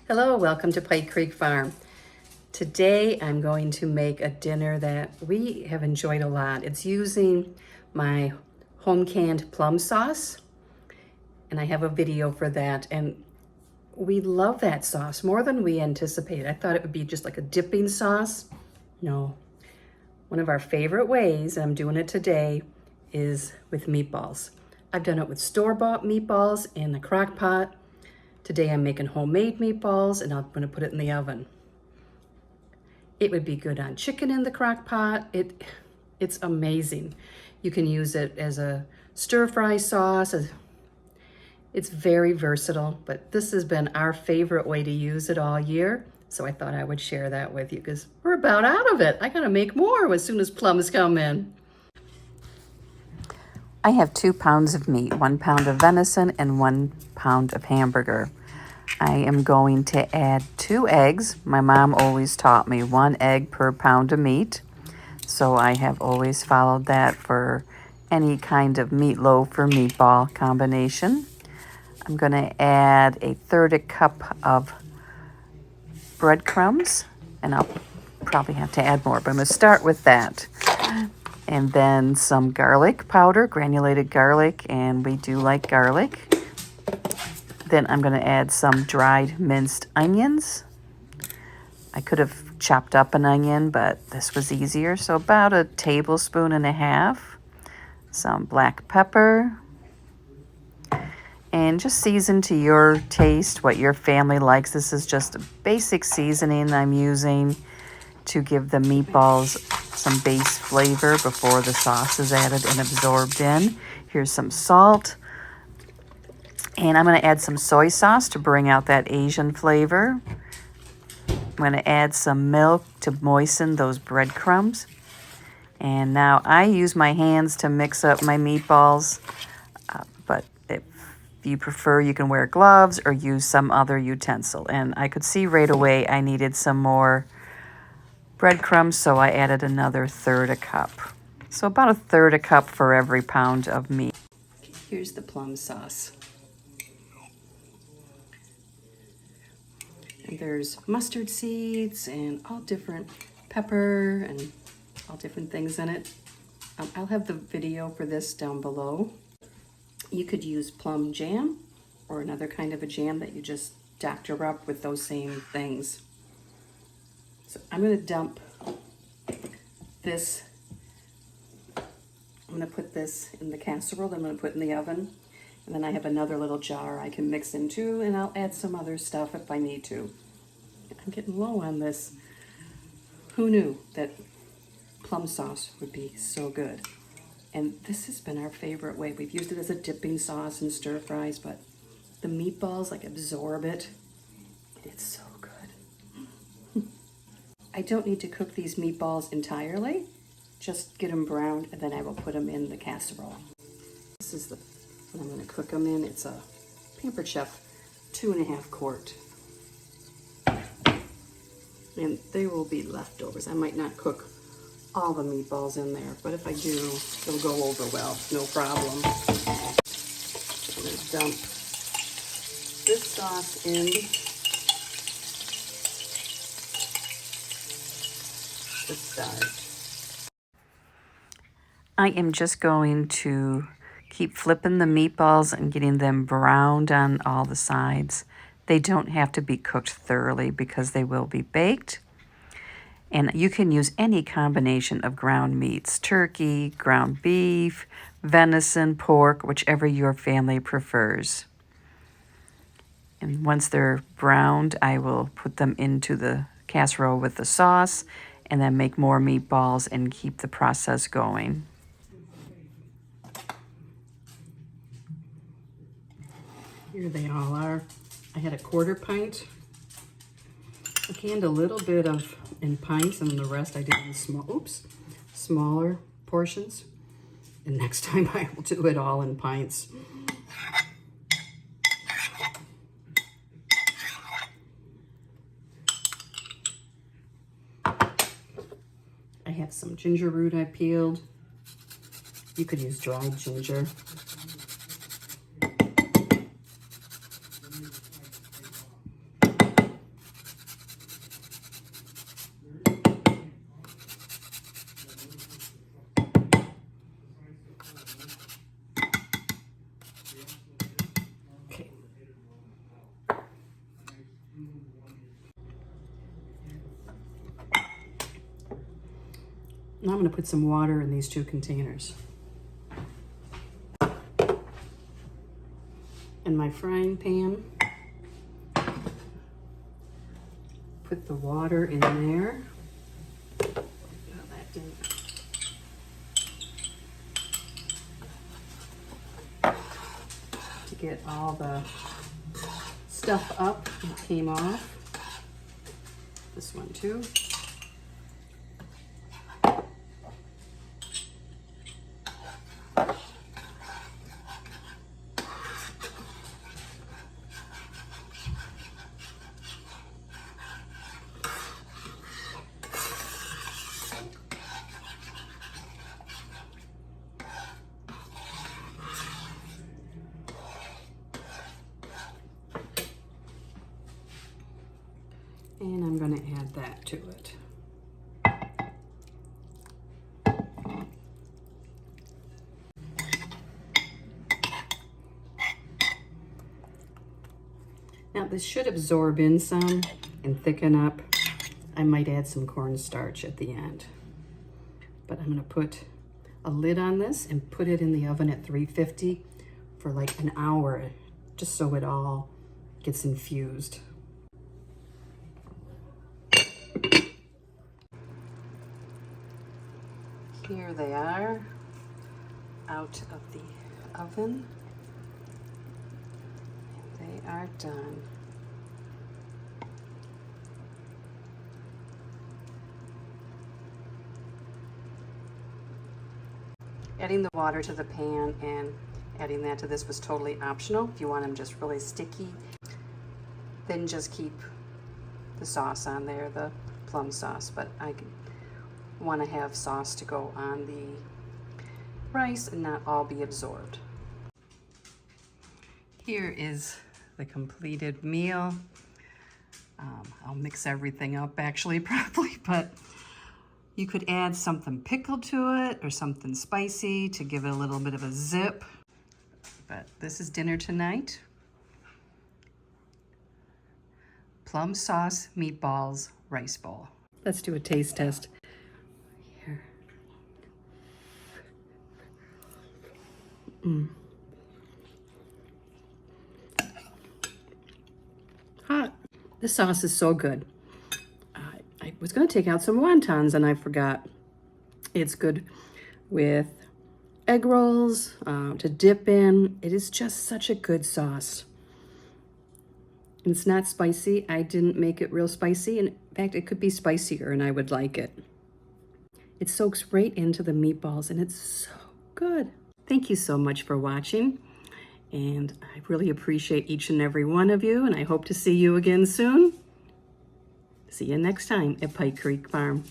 Hello, welcome to Pike Creek Farm. Today I'm going to make a dinner that we have enjoyed a lot. It's using my home canned plum sauce, and I have a video for that. And we love that sauce more than we anticipated. I thought it would be just like a dipping sauce. No, one of our favorite ways, and I'm doing it today, is with meatballs. I've done it with store-bought meatballs in the crock pot. Today I'm making homemade meatballs and I'm going to put it in the oven. It would be good on chicken in the crock pot. It's amazing. You can use it as a stir-fry sauce. It's very versatile, but this has been our favorite way to use it all year. So I thought I would share that with you because we're about out of it. I gotta make more as soon as plums come in. I have 2 pounds of meat, 1 pound of venison and 1 pound of hamburger. I am going to add 2 eggs. My mom always taught me 1 egg per pound of meat. So I have always followed that for any kind of meatloaf or meatball combination. I'm going to add a 1/3 cup of breadcrumbs, and I'll probably have to add more, but I'm going to start with that. And then some garlic powder, granulated garlic, and we do like garlic. Then I'm going to add some dried minced onions. I could have chopped up an onion, but this was easier. So about 1.5 tablespoons. Some black pepper. And just season to your taste, what your family likes. This is just a basic seasoning I'm using to give the meatballs some base flavor before the sauce is added and absorbed in. Here's some salt. And I'm going to add some soy sauce to bring out that Asian flavor. I'm going to add some milk to moisten those breadcrumbs. And now I use my hands to mix up my meatballs, but if you prefer, you can wear gloves or use some other utensil. And I could see right away I needed some more breadcrumbs, so I added another 1/3 cup. So about 1/3 cup for every pound of meat. Here's the plum sauce. And there's mustard seeds and all different pepper and all different things in it. I'll have the video for this down below. You could use plum jam or another kind of a jam that you just doctor up with those same things. So I'm going to dump this. I'm going to put this in the casserole. I'm going to put in the oven. And then I have another little jar I can mix into, and I'll add some other stuff if I need to. I'm getting low on this. Who knew that plum sauce would be so good? And this has been our favorite way. We've used it as a dipping sauce and stir fries, but the meatballs like absorb it. It's so good. I don't need to cook these meatballs entirely. Just get them browned, and then I will put them in the casserole. This is what I'm going to cook them in. It's a Pampered Chef 2.5 quart. And they will be leftovers. I might not cook all the meatballs in there, but if I do, it'll go over well, no problem. I'm going to dump this sauce in. To start. I am just going to keep flipping the meatballs and getting them browned on all the sides. They don't have to be cooked thoroughly because they will be baked. And you can use any combination of ground meats, turkey, ground beef, venison, pork, whichever your family prefers. And once they're browned, I will put them into the casserole with the sauce and then make more meatballs and keep the process going. Here they all are. I had a 1/4 pint. I canned a little bit of in pints, and the rest I did in smaller portions. And next time I will do it all in pints. I have some ginger root I peeled. You could use dried ginger. Now I'm going to put some water in these 2 containers. In my frying pan, put the water in there. Oh, that didn't. To get all the stuff up that came off. This one too. And I'm going to add that to it. Now this should absorb in some and thicken up. I might add some cornstarch at the end. But I'm going to put a lid on this and put it in the oven at 350 for like an hour, just so it all gets infused. Here they are, out of the oven, and they are done. Adding the water to the pan and adding that to this was totally optional. If you want them just really sticky, then just keep the sauce on there, the plum sauce, but I want to have sauce to go on the rice and not all be absorbed. Here is the completed meal. I'll mix everything up actually probably, but you could add something pickled to it or something spicy to give it a little bit of a zip. But this is dinner tonight. Plum sauce, meatballs, rice bowl. Let's do a taste test. Here. Hot. This sauce is so good. I was going to take out some wontons and I forgot. It's good with egg rolls to dip in. It is just such a good sauce. It's not spicy. I didn't make it real spicy. In fact, it could be spicier and I would like it. It soaks right into the meatballs and it's so good. Thank you so much for watching. And I really appreciate each and every one of you, and I hope to see you again soon. See you next time at Pike Creek Farm.